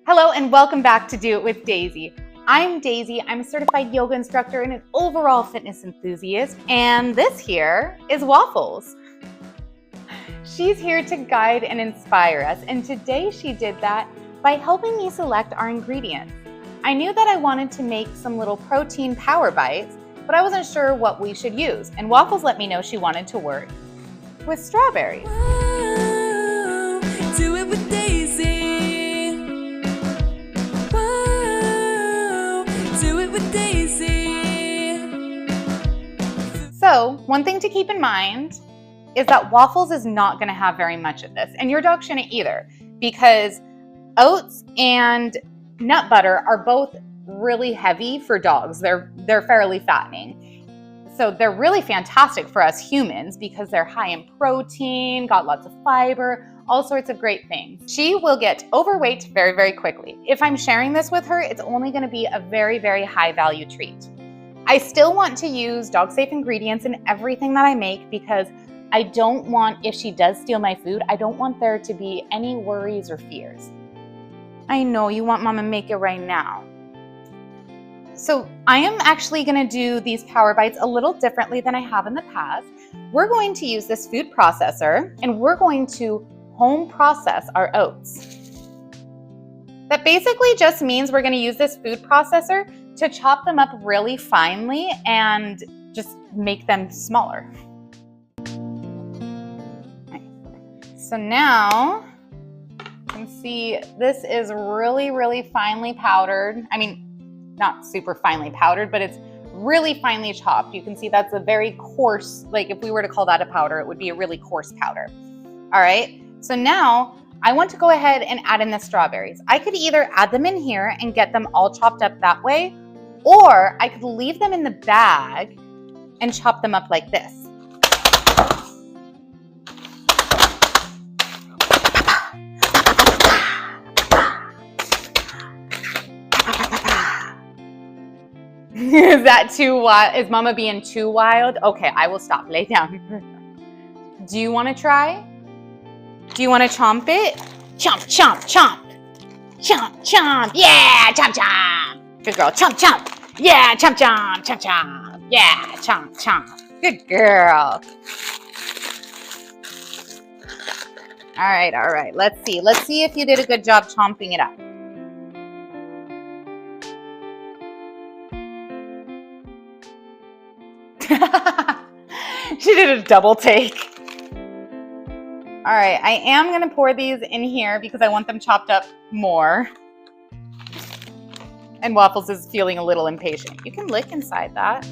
Hello and welcome back to Do It with Daisy. I'm Daisy. I'm a certified yoga instructor and an overall fitness enthusiast. And this here is Waffles. She's here to guide and inspire us. And today she did that by helping me select our ingredients. I knew that I wanted to make some little protein power bites, but I wasn't sure what we should use. And Waffles let me know she wanted to work with strawberries. Whoa, do it with Daisy. Whoa, do it with Daisy. So one thing to keep in mind is that Waffles is not going to have very much of this, and your dog shouldn't either, because oats and nut butter are both really heavy for dogs. They're fairly fattening. So they're really fantastic for us humans because they're high in protein, got lots of fiber, all sorts of great things. She will get overweight very, very quickly. If I'm sharing this with her, it's only going to be a very, very high value treat. I still want to use dog safe ingredients in everything that I make because I don't want, if she does steal my food, I don't want there to be any worries or fears. I know you want Mama to make it right now. So I am actually going to do these power bites a little differently than I have in the past. We're going to use this food processor and we're going to home process our oats. That basically just means we're going to use this food processor to chop them up really finely and just make them smaller. So now you can see this is really, really finely powdered. I mean, not super finely powdered, but it's really finely chopped. You can see that's a very coarse, like if we were to call that a powder, it would be a really coarse powder. All right, so now I want to go ahead and add in the strawberries. I could either add them in here and get them all chopped up that way, or I could leave them in the bag and chop them up like this. Is that too wild? Is Mama being too wild? Okay, I will stop. Lay down. Do you want to try? Do you want to chomp it? Chomp, chomp, chomp. Chomp, chomp. Yeah, chomp, chomp. Good girl. Chomp, chomp. Yeah, chomp, chomp, chomp, chomp. Yeah, chomp, chomp. Good girl. All right, all right. Let's see. Let's see if you did a good job chomping it up. She did a double take. All right, I am gonna pour these in here because I want them chopped up more. And Waffles is feeling a little impatient. You can lick inside that.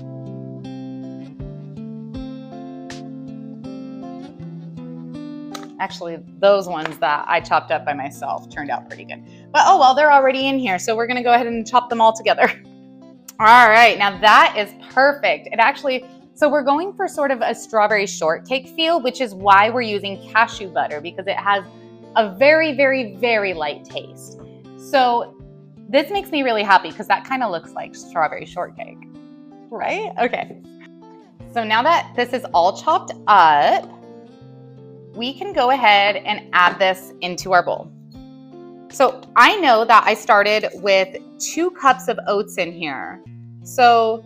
Actually, those ones that I chopped up by myself turned out pretty good. But oh well, they're already in here, so we're gonna go ahead and chop them all together. All right, now that is perfect. It actually, so we're going for sort of a strawberry shortcake feel, which is why we're using cashew butter, because it has a very, very, very light taste. So this makes me really happy because that kind of looks like strawberry shortcake, right? Okay. So now that this is all chopped up, we can go ahead and add this into our bowl. So I know that I started with 2 cups of oats in here. So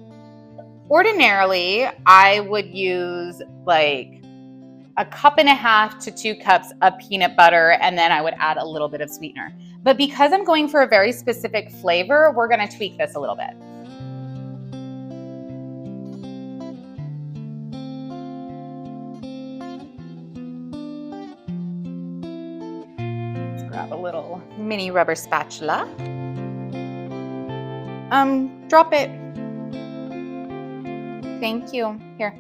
ordinarily I would use like 1.5 to 2 cups of peanut butter, and then I would add a little bit of sweetener. But because I'm going for a very specific flavor, we're gonna tweak this a little bit. Grab a little mini rubber spatula. Drop it. Thank you. Here.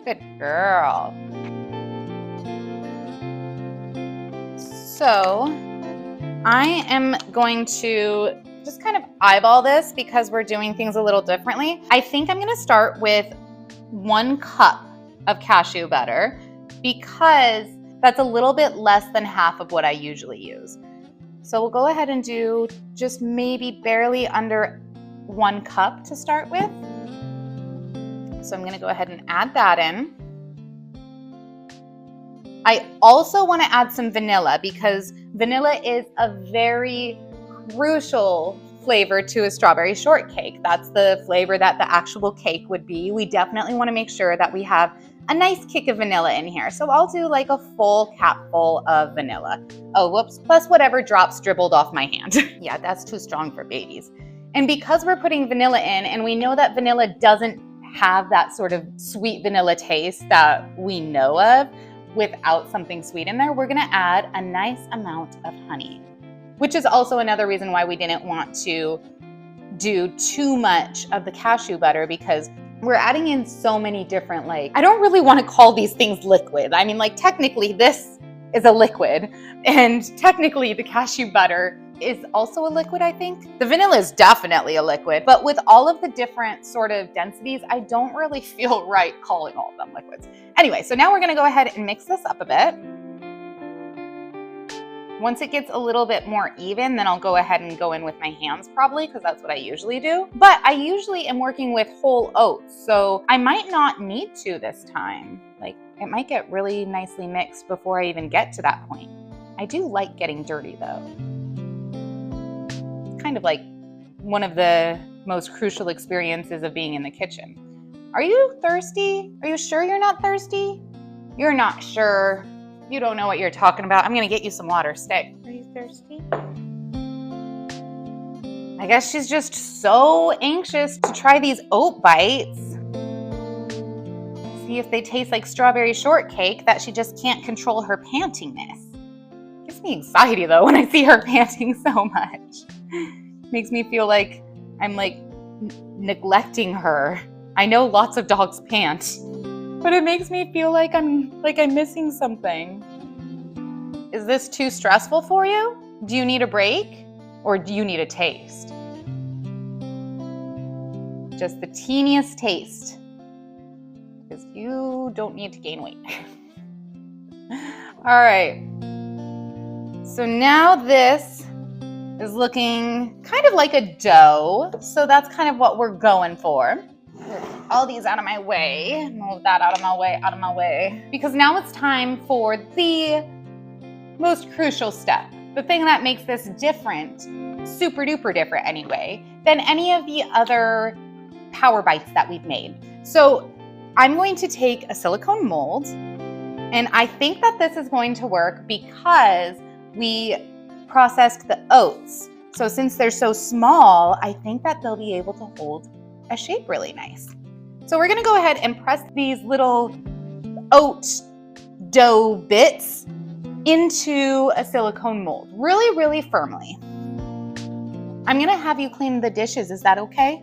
Good girl. So I am going to just kind of eyeball this because we're doing things a little differently. I think I'm gonna start with 1 cup of cashew butter because that's a little bit less than half of what I usually use. So we'll go ahead and do just maybe barely under 1 cup to start with. So I'm going to go ahead and add that in. I also want to add some vanilla because Vanilla is a very crucial flavor to a strawberry shortcake. That's the flavor that the actual cake would be. We definitely want to make sure that we have a nice kick of vanilla in here. So I'll do like a full capful of vanilla. Oh, whoops, plus whatever drops dribbled off my hand. Yeah, that's too strong for babies. And because we're putting vanilla in, and we know that vanilla doesn't have that sort of sweet vanilla taste that we know of without something sweet in there, we're gonna add a nice amount of honey, which is also another reason why we didn't want to do too much of the cashew butter, because we're adding in so many different, like, I don't really want to call these things liquid. I mean, like, technically this is a liquid, and technically the cashew butter is also a liquid, I think. The vanilla is definitely a liquid, but with all of the different sort of densities, I don't really feel right calling all of them liquids. Anyway, so now we're gonna go ahead and mix this up a bit. Once it gets a little bit more even, then I'll go ahead and go in with my hands probably, because that's what I usually do. But I usually am working with whole oats, so I might not need to this time. Like, it might get really nicely mixed before I even get to that point. I do like getting dirty though. It's kind of like one of the most crucial experiences of being in the kitchen. Are you thirsty? Are you sure you're not thirsty? You're not sure. You don't know what you're talking about. I'm gonna get you some water. Stay. Are you thirsty? I guess she's just so anxious to try these oat bites. See if they taste like strawberry shortcake that she just can't control her pantingness. Gives me anxiety though when I see her panting so much. Makes me feel like I'm like neglecting her. I know lots of dogs pant, but it makes me feel like I'm missing something. Is this too stressful for you? Do you need a break, or do you need a taste? Just the teeniest taste, because you don't need to gain weight. All right, so now this is looking kind of like a dough, so that's kind of what we're going for. All these out of my way, move that out of my way, because now it's time for the most crucial step, the thing that makes this different, super duper different anyway, than any of the other power bites that we've made. So I'm going to take a silicone mold, and I think that this is going to work because we processed the oats. So since they're so small, I think that they'll be able to hold a shape really nice. So we're gonna go ahead and press these little oat dough bits into a silicone mold, really, really firmly. I'm gonna have you clean the dishes, is that okay?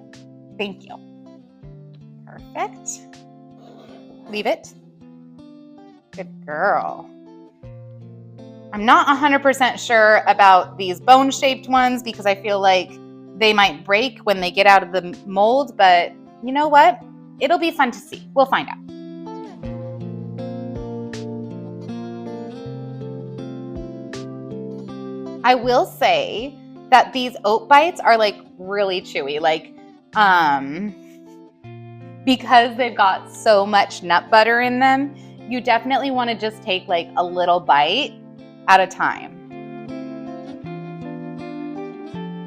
Thank you. Perfect. Leave it. Good girl. I'm not 100% sure about these bone-shaped ones because I feel like they might break when they get out of the mold, but you know what? It'll be fun to see. We'll find out. I will say that these oat bites are like really chewy, like because they've got so much nut butter in them, you definitely want to just take like a little bite at a time.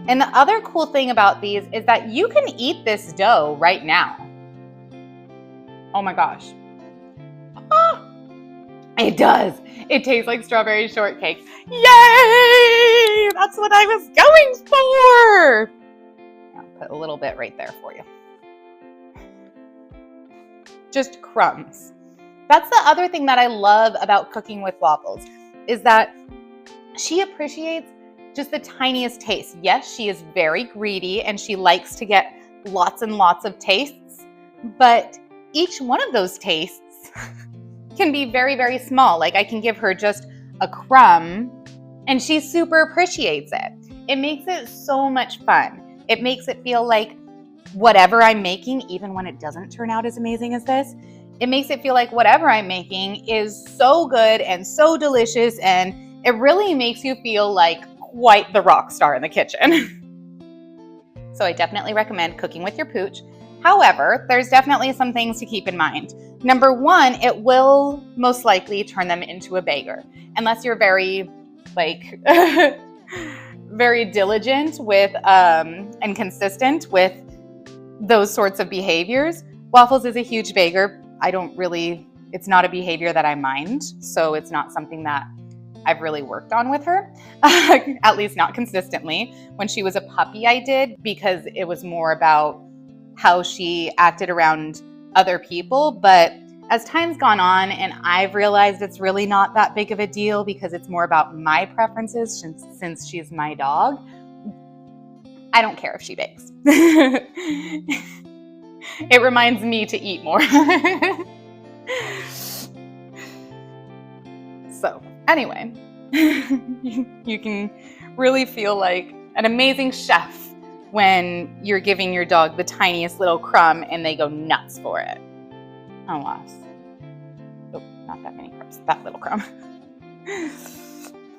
And the other cool thing about these is that you can eat this dough right now. Oh my gosh. Ah, it does. It tastes like strawberry shortcake. Yay! That's what I was going for. I'll put a little bit right there for you. Just crumbs. That's the other thing that I love about cooking with waffles, is that she appreciates just the tiniest taste. Yes, she is very greedy and she likes to get lots and lots of tastes, but each one of those tastes can be very, very small. Like I can give her just a crumb and she super appreciates it. It makes it so much fun. It makes it feel like whatever I'm making, even when it doesn't turn out as amazing as this, it makes it feel like whatever I'm making is so good and so delicious, and it really makes you feel like quite the rock star in the kitchen. So I definitely recommend cooking with your pooch. However, there's definitely some things to keep in mind. Number one, it will most likely turn them into a bagger, unless you're very like very diligent with and consistent with those sorts of behaviors. Waffles is a huge bagger. It's not a behavior that I mind, so it's not something that I've really worked on with her, at least not consistently. When she was a puppy, I did, because it was more about how she acted around other people. But as time's gone on and I've realized it's really not that big of a deal because it's more about my preferences since she's my dog, I don't care if she bakes. It reminds me to eat more. So anyway, you can really feel like an amazing chef when you're giving your dog the tiniest little crumb and they go nuts for it. Oh, wow. Oh, not that many crumbs, that little crumb.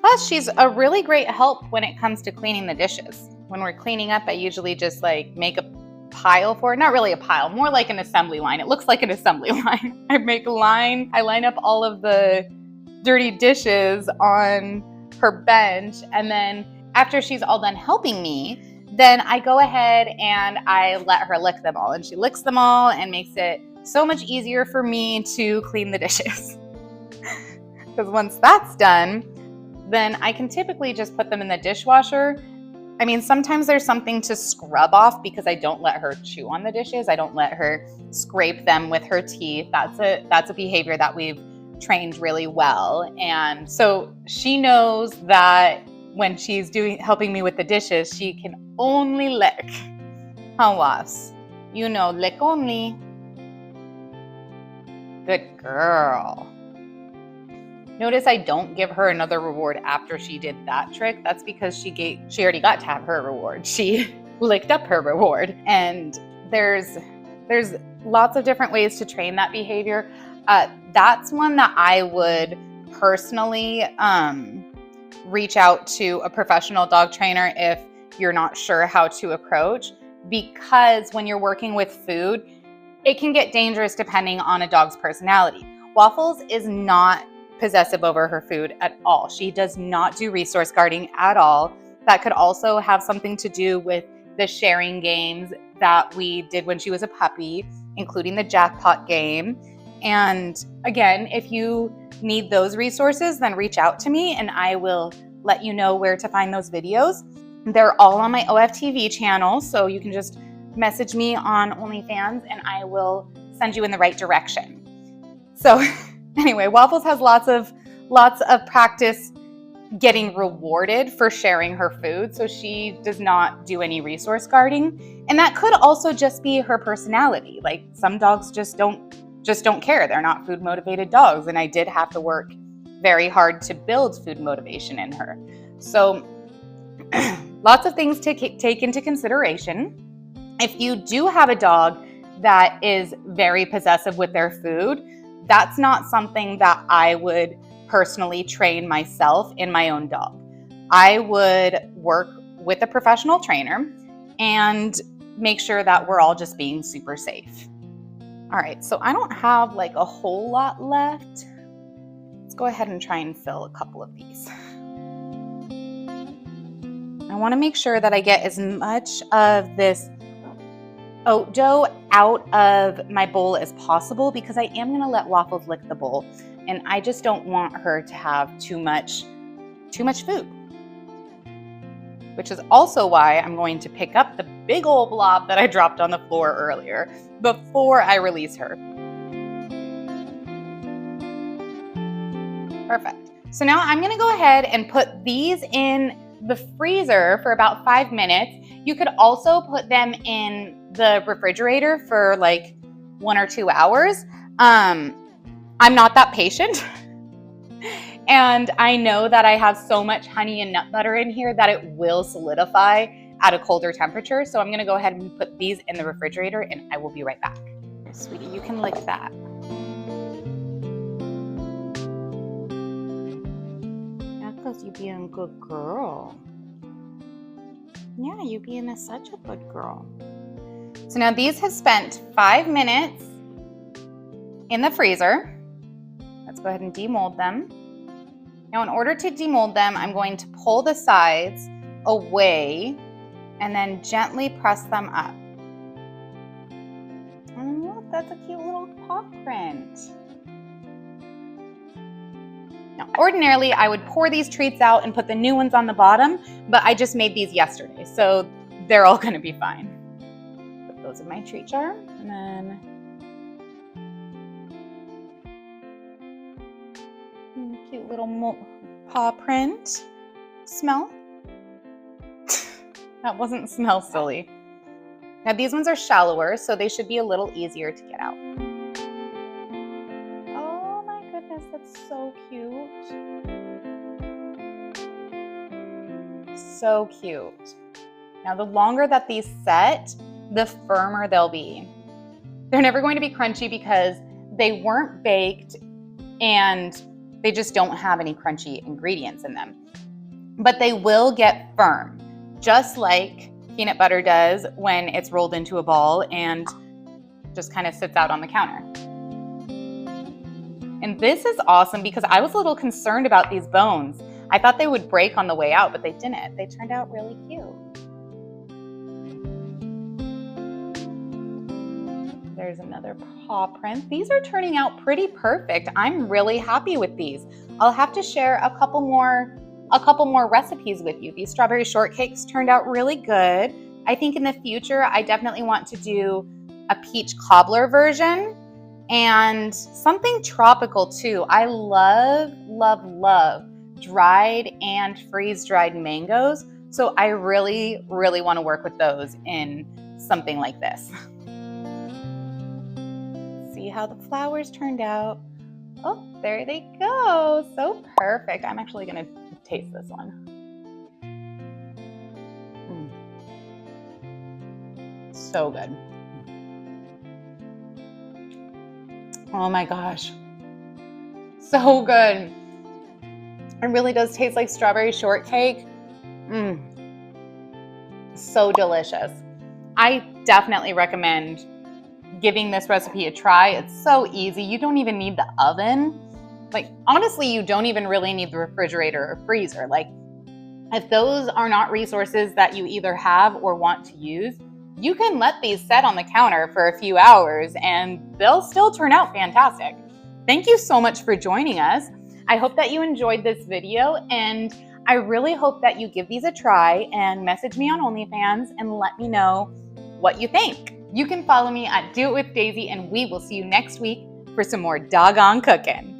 Plus, she's a really great help when it comes to cleaning the dishes. When we're cleaning up, I usually just like make a pile for it. Not really a pile, more like an assembly line. It looks like an assembly line. I make a line, I line up all of the dirty dishes on her bench, and then after she's all done helping me, then I go ahead and I let her lick them all, and she licks them all and makes it so much easier for me to clean the dishes. Because once that's done, then I can typically just put them in the dishwasher. I mean, sometimes there's something to scrub off because I don't let her chew on the dishes. I don't let her scrape them with her teeth. That's a behavior that we've trained really well. And so she knows that when she's helping me with the dishes, she can only lick. Hawas. You know, lick only. Good girl. Notice I don't give her another reward after she did that trick. That's because she already got to have her reward. She licked up her reward. And there's lots of different ways to train that behavior. That's one that I would personally reach out to a professional dog trainer if you're not sure how to approach, because when you're working with food, it can get dangerous depending on a dog's personality. Waffles is not possessive over her food at all. She does not do resource guarding at all. That could also have something to do with the sharing games that we did when she was a puppy, including the jackpot game. And again, if you need those resources, then reach out to me and I will let you know where to find those videos. They're all on my OFTV channel, so you can just message me on OnlyFans and I will send you in the right direction. So anyway, Waffles has lots of practice getting rewarded for sharing her food, so she does not do any resource guarding. And that could also just be her personality. Like, some dogs just don't care. They're not food motivated dogs, and I did have to work very hard to build food motivation in her. So lots of things to take into consideration. If you do have a dog that is very possessive with their food, that's not something that I would personally train myself in my own dog. I would work with a professional trainer and make sure that we're all just being super safe. All right, so I don't have like a whole lot left. Let's go ahead and try and fill a couple of these. I want to make sure that I get as much of this oat dough out of my bowl as possible, because I am going to let Waffles lick the bowl, and I just don't want her to have too much food. Which is also why I'm going to pick up the big old blob that I dropped on the floor earlier before I release her. Perfect. So now I'm going to go ahead and put these in the freezer for about 5 minutes. You could also put them in the refrigerator for like 1 or 2 hours. I'm not that patient. And I know that I have so much honey and nut butter in here that it will solidify at a colder temperature. So I'm going to go ahead and put these in the refrigerator and I will be right back. Sweetie, you can lick that. Because you being a good girl. Yeah, you being such a good girl. So now these have spent 5 minutes in the freezer. Let's go ahead and demold them. Now, in order to demold them, I'm going to pull the sides away and then gently press them up. And look, that's a cute little paw print. Now, ordinarily, I would pour these treats out and put the new ones on the bottom, but I just made these yesterday, so they're all gonna be fine. Put those in my treat jar, and then cute little paw print. Smell? That wasn't smell silly. Now these ones are shallower, so they should be a little easier to get out. Oh my goodness, that's so cute. So cute. Now the longer that these set, the firmer they'll be. They're never going to be crunchy because they weren't baked and they just don't have any crunchy ingredients in them. But they will get firm, just like peanut butter does when it's rolled into a ball and just kind of sits out on the counter. And this is awesome because I was a little concerned about these bones. I thought they would break on the way out, but they didn't. They turned out really cute. There's another paw print. These are turning out pretty perfect. I'm really happy with these. I'll have to share a couple more recipes with you. These strawberry shortcakes turned out really good. I think in the future, I definitely want to do a peach cobbler version and something tropical too. I love, love, love dried and freeze-dried mangoes. So I really, really want to work with those in something like this. See how the flowers turned out. Oh, there they go. So perfect. I'm actually going to taste this one. So good. Oh my gosh. So good. It really does taste like strawberry shortcake. So delicious. I definitely recommend giving this recipe a try. It's so easy. You don't even need the oven. Like, honestly, you don't even really need the refrigerator or freezer. Like, if those are not resources that you either have or want to use, you can let these set on the counter for a few hours and they'll still turn out fantastic. Thank you so much for joining us. I hope that you enjoyed this video, and I really hope that you give these a try and message me on OnlyFans and let me know what you think. You can follow me at DoItWithDaisy, and we will see you next week for some more doggone cooking.